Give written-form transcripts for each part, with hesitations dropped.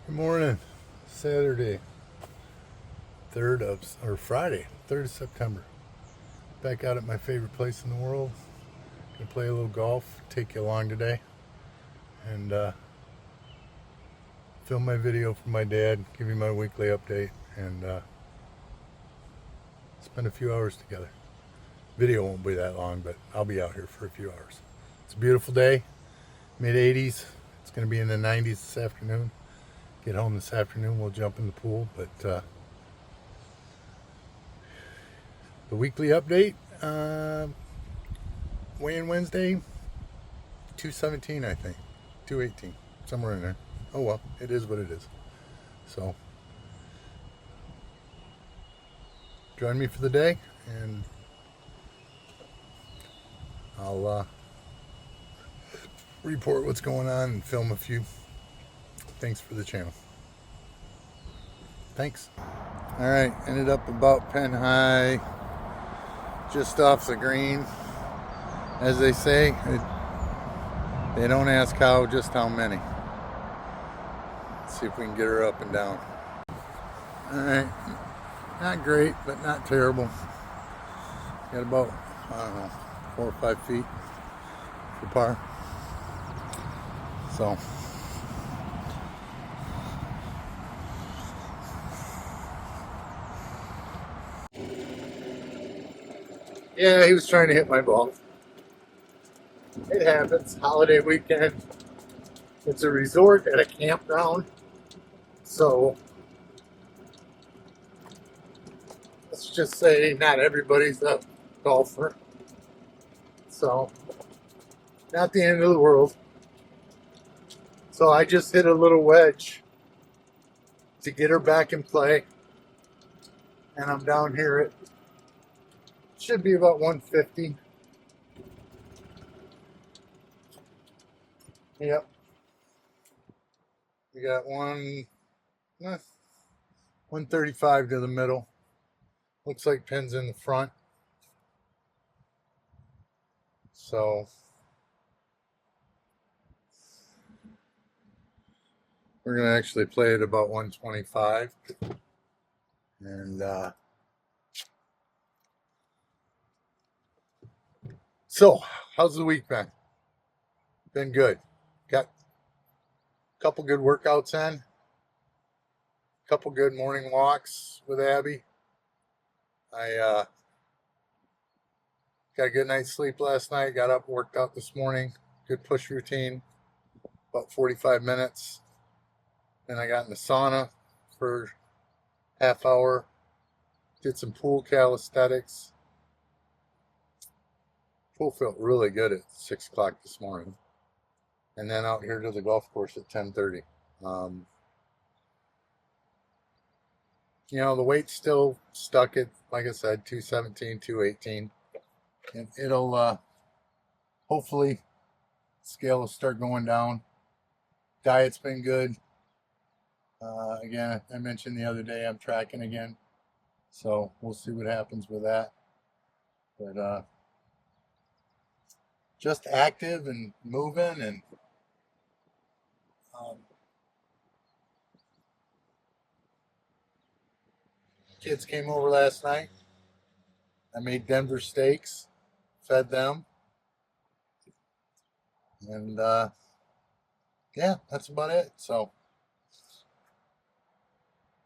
Good morning. Saturday, Friday, 3rd of September. Back out at my favorite place in the world. Gonna play a little golf, take you along today, and film my video for my dad, give you my weekly update, and spend a few hours together. Video won't be that long, but I'll be out here for a few hours. It's a beautiful day, mid 80s. It's gonna be in the 90s this afternoon. Get home this afternoon, we'll jump in the pool, but the weekly update, weigh-in Wednesday, 217, I think, 218, somewhere in there. Oh well, it is what it is. So join me for the day, and I'll report what's going on and film a few things for the channel. Thanks. All right, ended up about pen high, just off the green. As they say, they don't ask how, just how many. Let's see if we can get her up and down. All right, not great, but not terrible. Got about, I don't know, 4 or 5 feet for par. So yeah, he was trying to hit my ball. It happens. Holiday weekend. It's a resort at a campground. So let's just say not everybody's a golfer. So not the end of the world. So I just hit a little wedge to get her back in play. And I'm down here at, should be about 150. Yep. We got 135 to the middle. Looks like pins in the front. So we're going to actually play at about 125. And so, how's the week been? Been good. Got a couple good workouts in. A couple good morning walks with Abby. I got a good night's sleep last night. Got up, worked out this morning. Good push routine. About 45 minutes. Then I got in the sauna for half hour. Did some pool calisthenics. Pool felt really good at 6 o'clock this morning. And then out here to the golf course at 10:30. You know, the weight's still stuck at, like I said, 217, 218. And it'll hopefully scale will start going down. Diet's been good. Again, I mentioned the other day I'm tracking again. So we'll see what happens with that. But just active and moving, and kids came over last night. I made Denver steaks, fed them, and yeah, that's about it. So,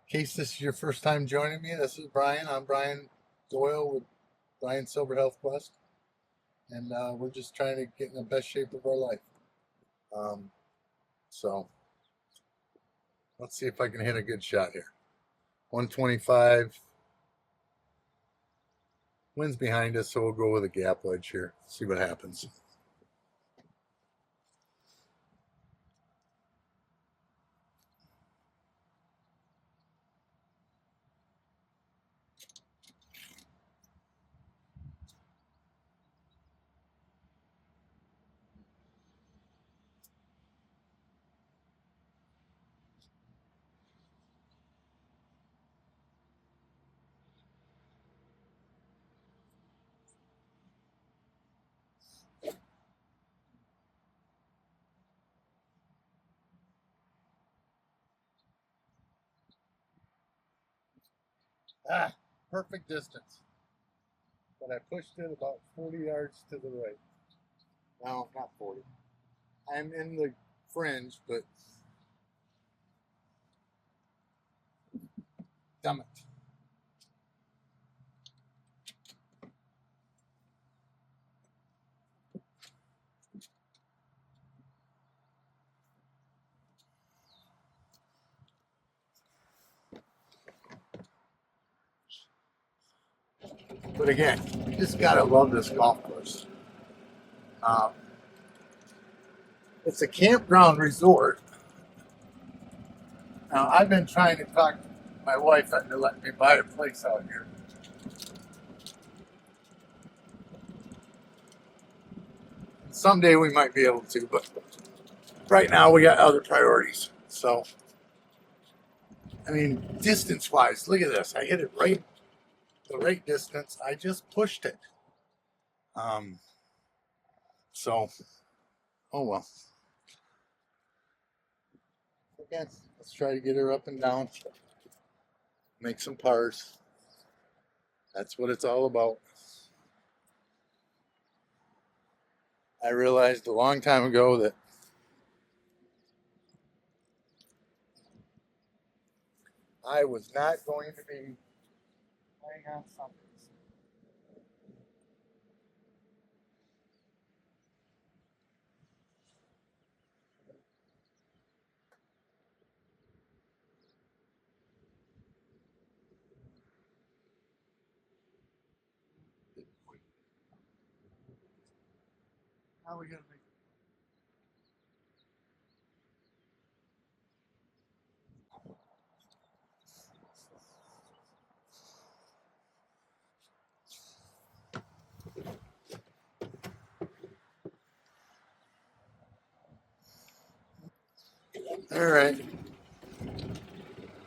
in case this is your first time joining me, this is Brian. I'm Brian Doyle with Brian Silver Health Quest, and we're just trying to get in the best shape of our life. So, let's see if I can hit a good shot here. 125. Wind's behind us, so we'll go with a gap wedge here. See what happens. Perfect distance. But I pushed it about 40 yards to the right. No, not 40. I'm in the fringe, but damn it. But again, you just gotta love this golf course. Um, it's a campground resort. Now, I've been trying to talk my wife into letting me buy a place out here. Someday we might be able to, but right now we got other priorities. So, I mean, distance-wise, look at this. I hit it right, the right distance. I just pushed it. So, oh well. Again, let's try to get her up and down. Make some pars. That's what it's all about. I realized a long time ago that I was not going to be playing on Sundays. How are we going to make it? All right.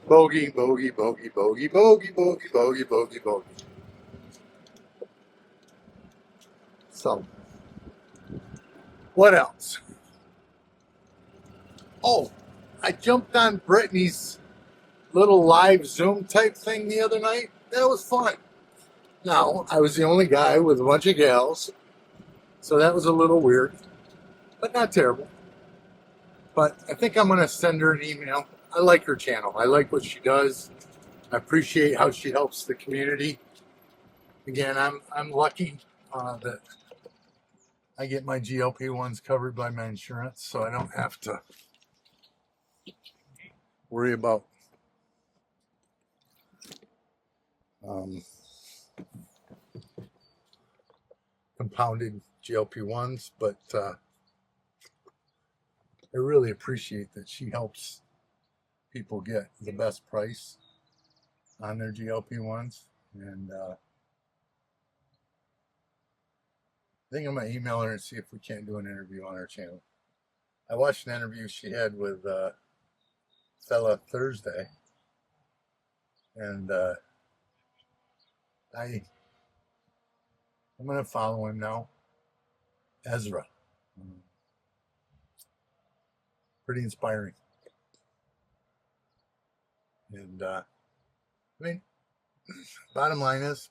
Bogey, bogey, bogey, bogey, bogey, bogey, bogey, bogey, bogey. So, what else? Oh, I jumped on Brittany's little live Zoom type thing the other night. That was fun. Now, I was the only guy with a bunch of gals, so that was a little weird, but not terrible. But I think I'm going to send her an email. I like her channel. I like what she does. I appreciate how she helps the community. Again, I'm lucky that I get my GLP-1s covered by my insurance, so I don't have to worry about compounded GLP-1s. But I really appreciate that she helps people get the best price on their GLP-1s. And I think I'm going to email her and see if we can't do an interview on her channel. I watched an interview she had with fella Thursday, and I'm going to follow him now. Ezra. Pretty inspiring. And I mean, bottom line is,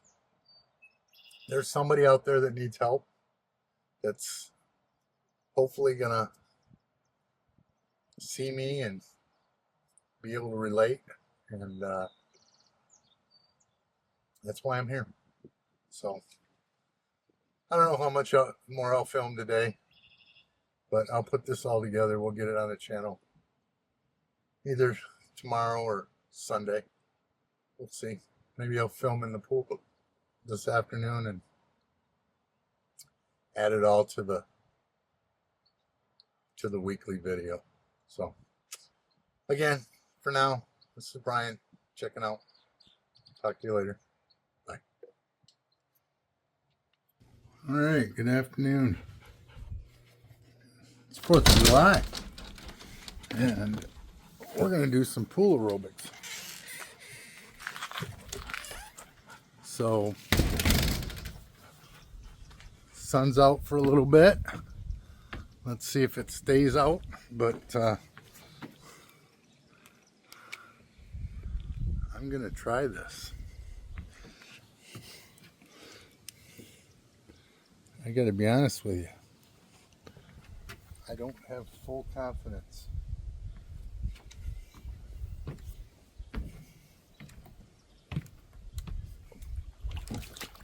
there's somebody out there that needs help that's hopefully going to see me and be able to relate. And that's why I'm here. So, I don't know how much more I'll film today, but I'll put this all together. We'll get it on the channel either tomorrow or Sunday. We'll see. Maybe I'll film in the pool this afternoon and add it all to the weekly video. So, again, for now, this is Bryan checking out. Talk to you later. Bye. All right, good afternoon. It's 4th of July, and we're going to do some pool aerobics. So, sun's out for a little bit. Let's see if it stays out, but I'm going to try this. I gotta be honest with you. I don't have full confidence.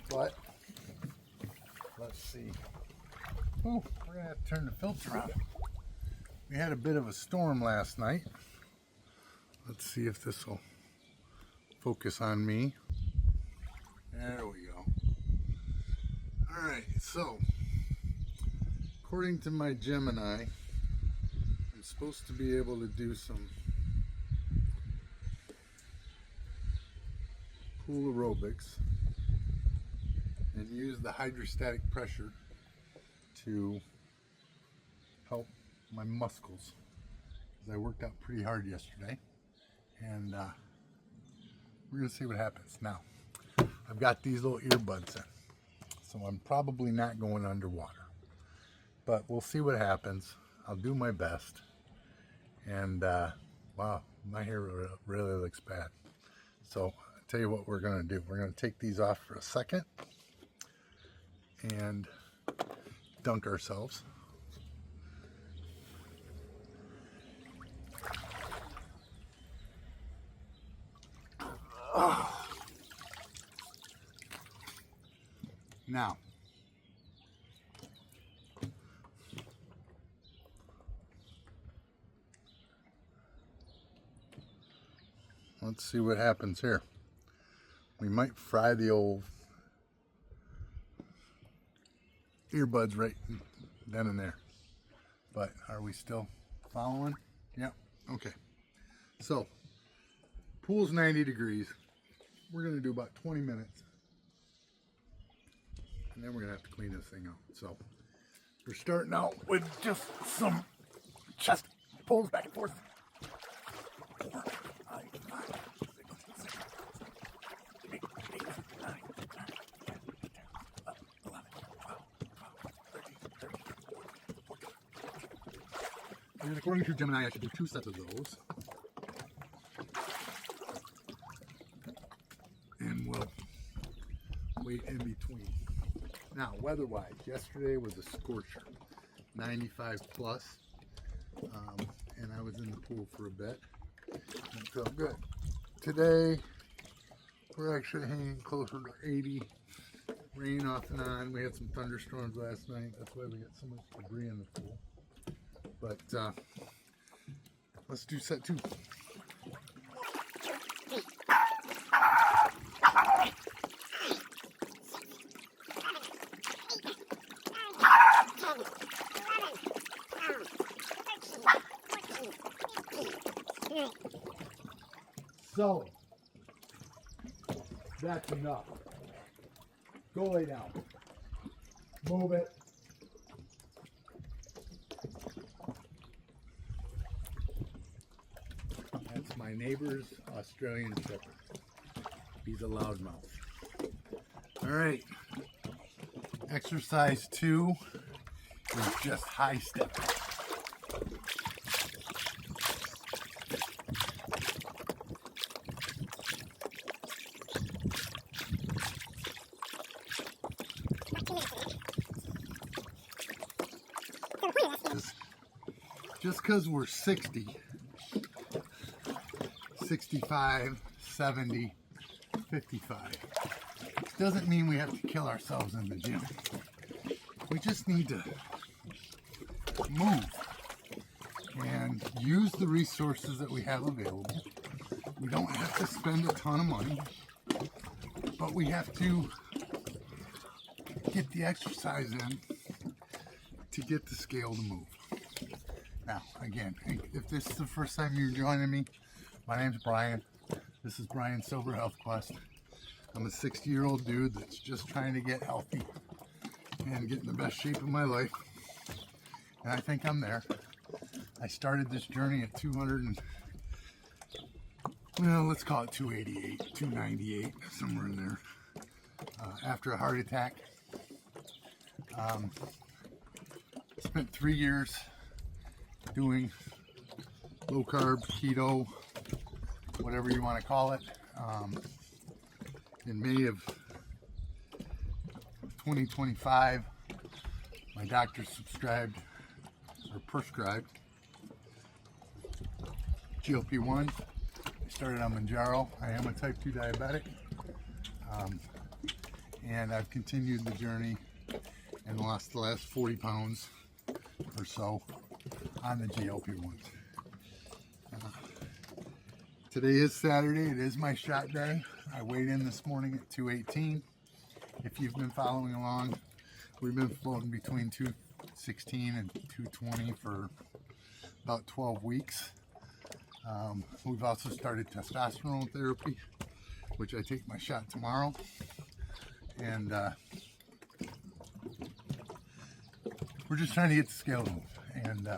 But let's see. Oh, we're gonna have to turn the filter on. We had a bit of a storm last night. Let's see if this will focus on me. There we go. All right, so according to my Gemini, I'm supposed to be able to do some pool aerobics and use the hydrostatic pressure to help my muscles, because I worked out pretty hard yesterday, and we're gonna see what happens. Now, I've got these little earbuds in, so I'm probably not going underwater, but we'll see what happens. I'll do my best. And wow, my hair really looks bad. So I'll tell you what we're gonna do. We're gonna take these off for a second and dunk ourselves. Now, let's see what happens here. We might fry the old earbuds right then and there. But are we still following? Yep. Okay. So, pool's 90 degrees. We're going to do about 20 minutes. And then we're going to have to clean this thing out. So, we're starting out with just some chest pulls back and forth. 4, 5, 6, 7, 8, 9, 10, 11, 12, 13, 14. And according to Gemini, I should do 2 sets of those. And we'll wait in between. Now, weather-wise, yesterday was a scorcher, 95 plus, and I was in the pool for a bit, and it felt good. Today, we're actually hanging closer to 80, rain off and on. We had some thunderstorms last night, that's why we got so much debris in the pool. But let's do set 2. So, that's enough. Go lay down. Move it. That's my neighbor's Australian Shepherd. He's a loudmouth. All right. Exercise 2 is just high stepping. Just because we're 60, 65, 70, 55, doesn't mean we have to kill ourselves in the gym. We just need to move and use the resources that we have available. We don't have to spend a ton of money, but we have to get the exercise in to get the scale to move. Now, again, if this is the first time you're joining me, my name's Bryan. This is Bryan's Silver Health Quest. I'm a 60-year-old dude that's just trying to get healthy and get in the best shape of my life. And I think I'm there. I started this journey at 288, 298, somewhere in there, after a heart attack. Spent 3 years doing low carb, keto, whatever you want to call it. In May of 2025, My doctor subscribed or prescribed GLP-1. I started on Manjaro. I am a type 2 diabetic. And I've continued the journey and lost the last 40 pounds or so on the GLP-1s. Today is Saturday. It is my shot day. I weighed in this morning at 218. If you've been following along, we've been floating between 216 and 220 for about 12 weeks. We've also started testosterone therapy, which I take my shot tomorrow. And we're just trying to get the scale to move. And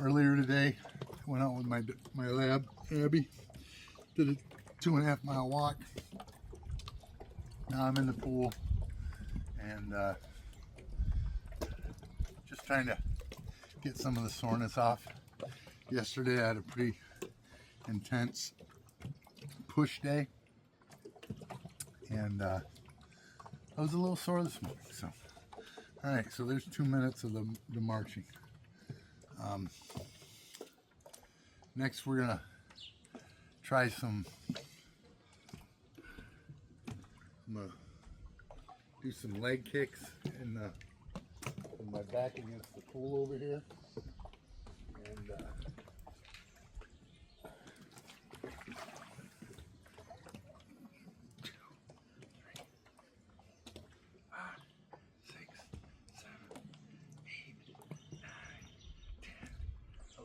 earlier today, I went out with my lab, Abby, did a 2.5 mile walk. Now I'm in the pool and just trying to get some of the soreness off. Yesterday I had a pretty intense push day, and I was a little sore this morning. So, all right, so there's 2 minutes of the marching. Next, we're gonna try some. I'm gonna do some leg kicks in my back against the pool over here, and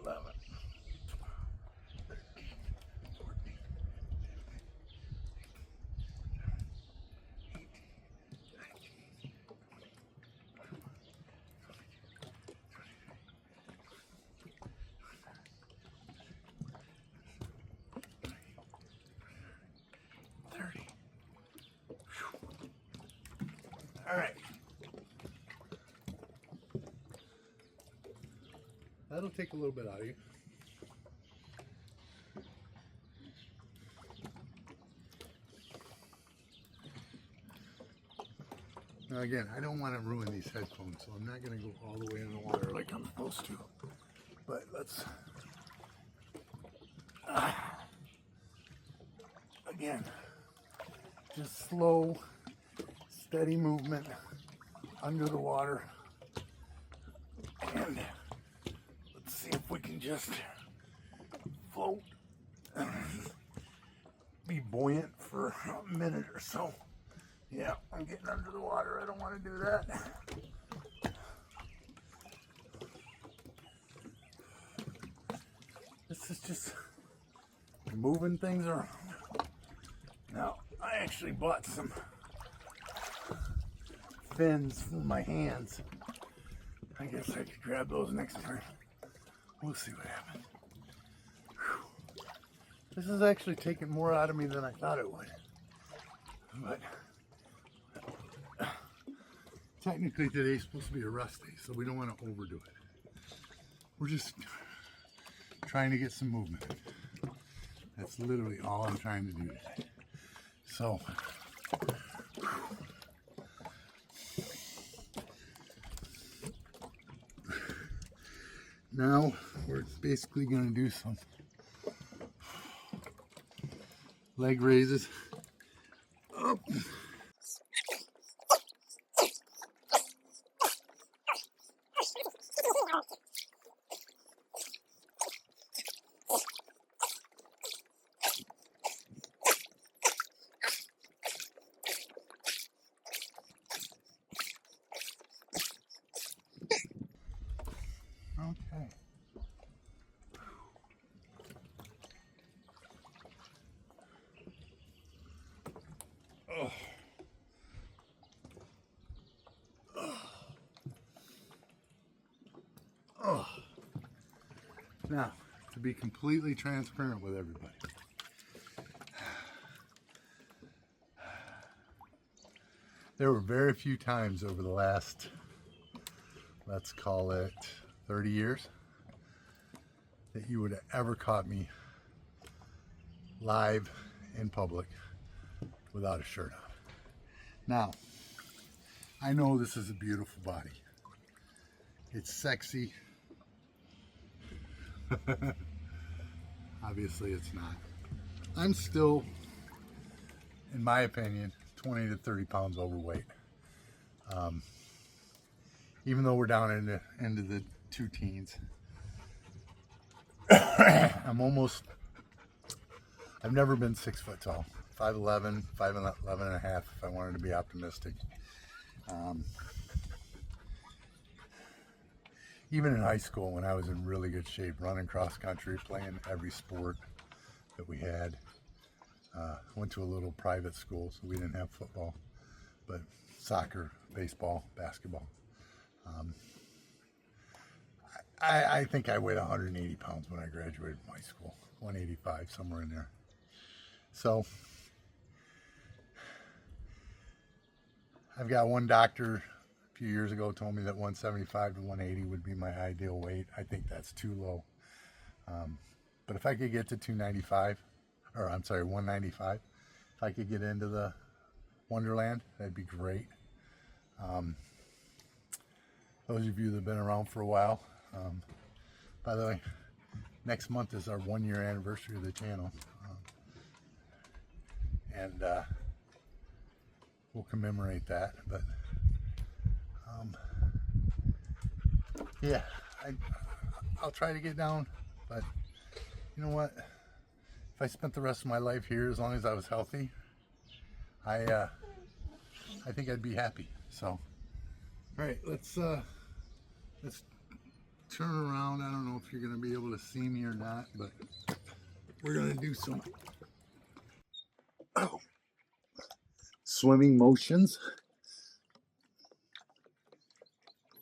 11, 12, 13, 14, 15, 18, 30. All right. That'll take a little bit out of you. Now again, I don't want to ruin these headphones, so I'm not going to go all the way in the water like I'm supposed to. But let's, again, just slow, steady movement under the water. And let's see if we can just float, be buoyant for a minute or so. Yeah, I'm getting under the water. I don't want to do that. This is just moving things around. Now, I actually bought some fins for my hands. I guess I could grab those next time. We'll see what happens. Whew. This is actually taking more out of me than I thought it would. But technically today's supposed to be a rest day, so we don't want to overdo it. We're just trying to get some movement. That's literally all I'm trying to do today. So, now we're basically going to do some leg raises up. Okay. Oh. Oh. Now, to be completely transparent with everybody, there were very few times over the last, let's call it 30 years, that you would have ever caught me live in public without a shirt on. Now, I know this is a beautiful body. It's sexy. Obviously it's not. I'm still, in my opinion, 20 to 30 pounds overweight. Even though we're down into the two teens. I've never been 6 foot tall. 5'11", 5'11 and a half if I wanted to be optimistic. Even in high school when I was in really good shape, running cross country, playing every sport that we had. Went to a little private school, so we didn't have football, but soccer, baseball, basketball. I think I weighed 180 pounds when I graduated from high school, 185, somewhere in there. So I've got one doctor a few years ago told me that 175 to 180 would be my ideal weight. I think that's too low. But if I could get to 295, or I'm sorry, 195, if I could get into the Wonderland, that'd be great. Those of you that have been around for a while, by the way, next month is our 1-year anniversary of the channel. And we'll commemorate that. But yeah, I'll try to get down. But you know what? If I spent the rest of my life here, as long as I was healthy, I think I'd be happy. So, all right, let's turn around. I don't know if you're going to be able to see me or not, but we're going to do some swimming motions.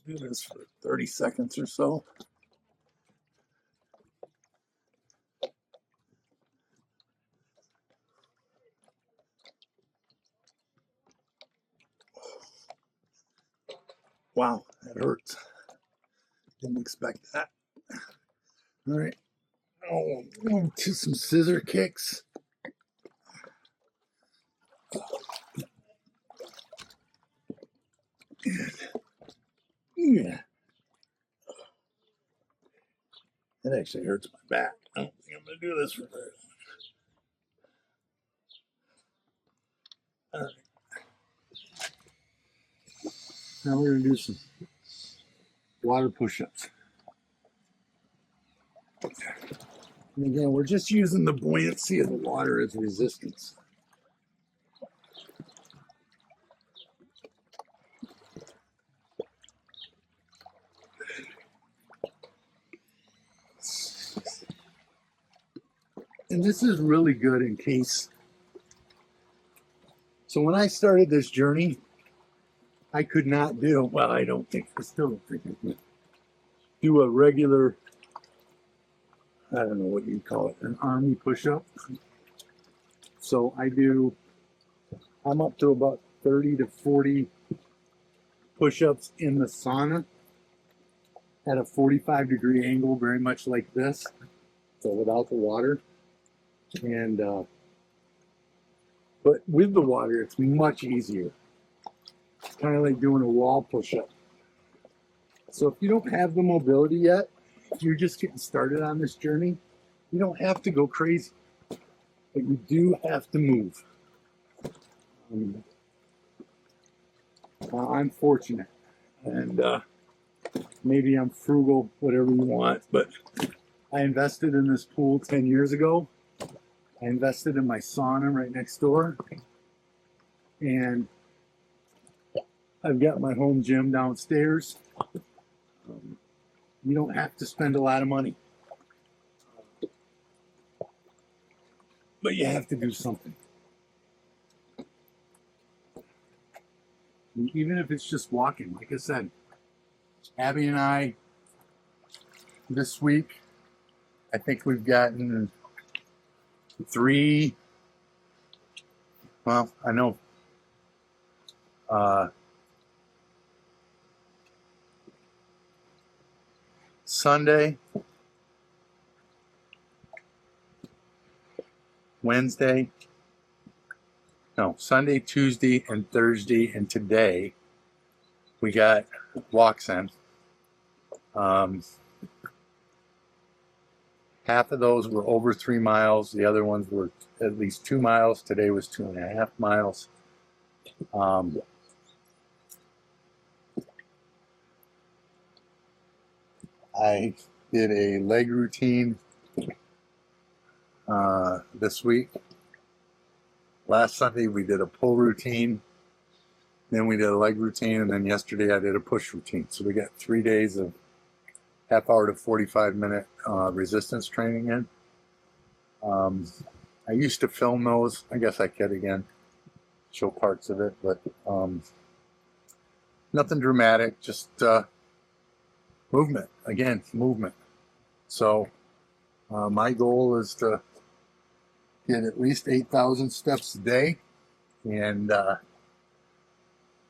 Do this for 30 seconds or so. Wow, that hurts. Didn't expect that. All right. Oh, to some scissor kicks. Yeah. It actually hurts my back. I don't think I'm going to do this for very long. All right. Now we're going to do some water push-ups. And again, we're just using the buoyancy of the water as resistance. And this is really good in case. So when I started this journey, I could not do, well, I still don't think I can do a regular, I don't know what you'd call it, an army push-up. So I'm up to about 30 to 40 push-ups in the sauna at a 45-degree angle, very much like this, so without the water. And but with the water, it's much easier. It's kind of like doing a wall push-up. So if you don't have the mobility yet, if you're just getting started on this journey, you don't have to go crazy, but you do have to move. I'm fortunate, and maybe I'm frugal, whatever you want, but I invested in this pool 10 years ago. I invested in my sauna right next door, and I've got my home gym downstairs. You don't have to spend a lot of money, but you have to do something. Even if it's just walking, like I said, Abby and I, this week, I think we've gotten 3, well, I know, Sunday, Sunday, Tuesday, and Thursday, and today, we got walks in. Half of those were over 3 miles. The other ones were at least 2 miles. Today was 2.5 miles. I did a leg routine this week. Last Sunday we did a pull routine. Then we did a leg routine. And then yesterday I did a push routine. So we got 3 days of half-hour to 45-minute resistance training in. I used to film those. I guess I could again, show parts of it, but nothing dramatic, just movement. Again, movement. So my goal is to get at least 8,000 steps a day, and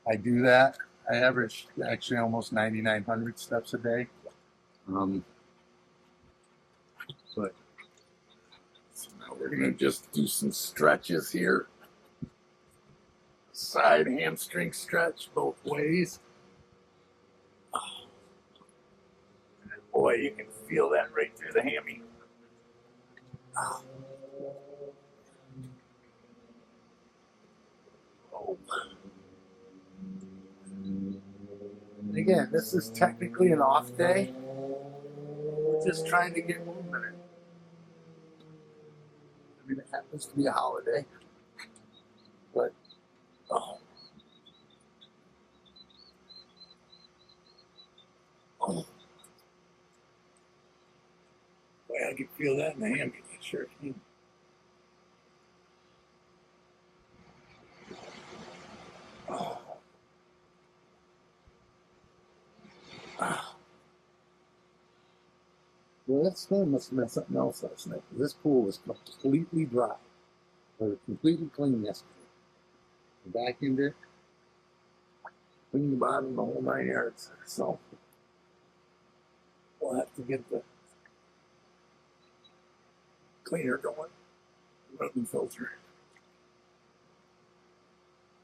I do that. I average actually almost 9,900 steps a day. But so now we're gonna just do some stretches here. Side hamstring stretch both ways. And boy, you can feel that right through the hammy. Oh. And again, this is technically an off day. We're just trying to get movement in. I mean, it happens to be a holiday, but oh. Boy, I can feel that in the hammy. I sure can. Oh. Well, that swim must have been something else last night. This pool was completely dry, or completely clean yesterday. I vacuumed it, cleaned the bottom, the whole 9 yards. So we'll have to get the cleaner going, rubbing filter.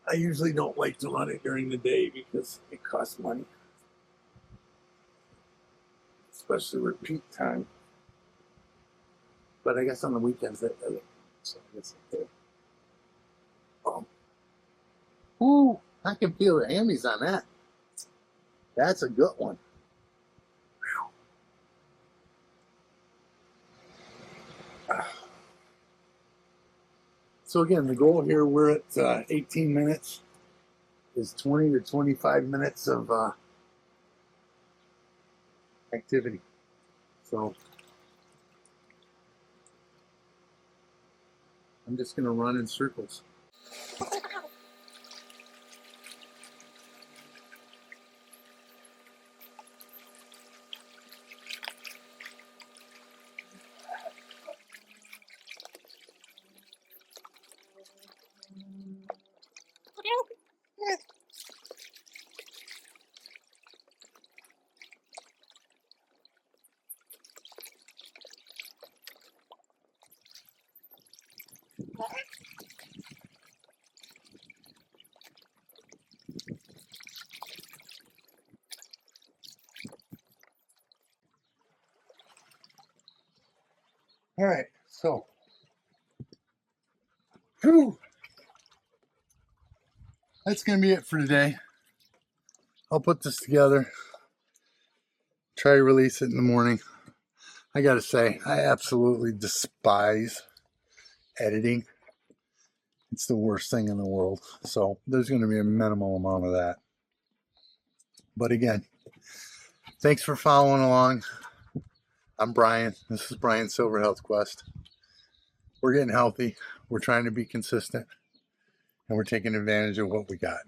I usually don't like to run it during the day because it costs money, especially with peak time. But I guess on the weekends that does it. So I guess okay. Ooh, I can feel the hammies on that. That's a good one. So again, the goal here, we're at 18 minutes, is 20 to 25 minutes of activity. So I'm just going to run in circles. All right, so that's going to be it for today. I'll put this together, try to release it in the morning. I got to say, I absolutely despise editing. It's the worst thing in the world. So there's going to be a minimal amount of that. But again, thanks for following along. I'm Brian. This is Brian Silver Health Quest. We're getting healthy. We're trying to be consistent, and we're taking advantage of what we got.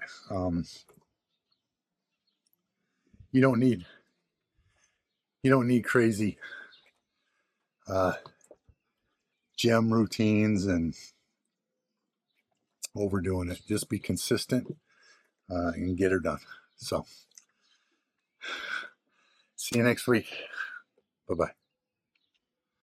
You don't need crazy gym routines and overdoing it. Just be consistent and get her done. So see you next week. Bye-bye.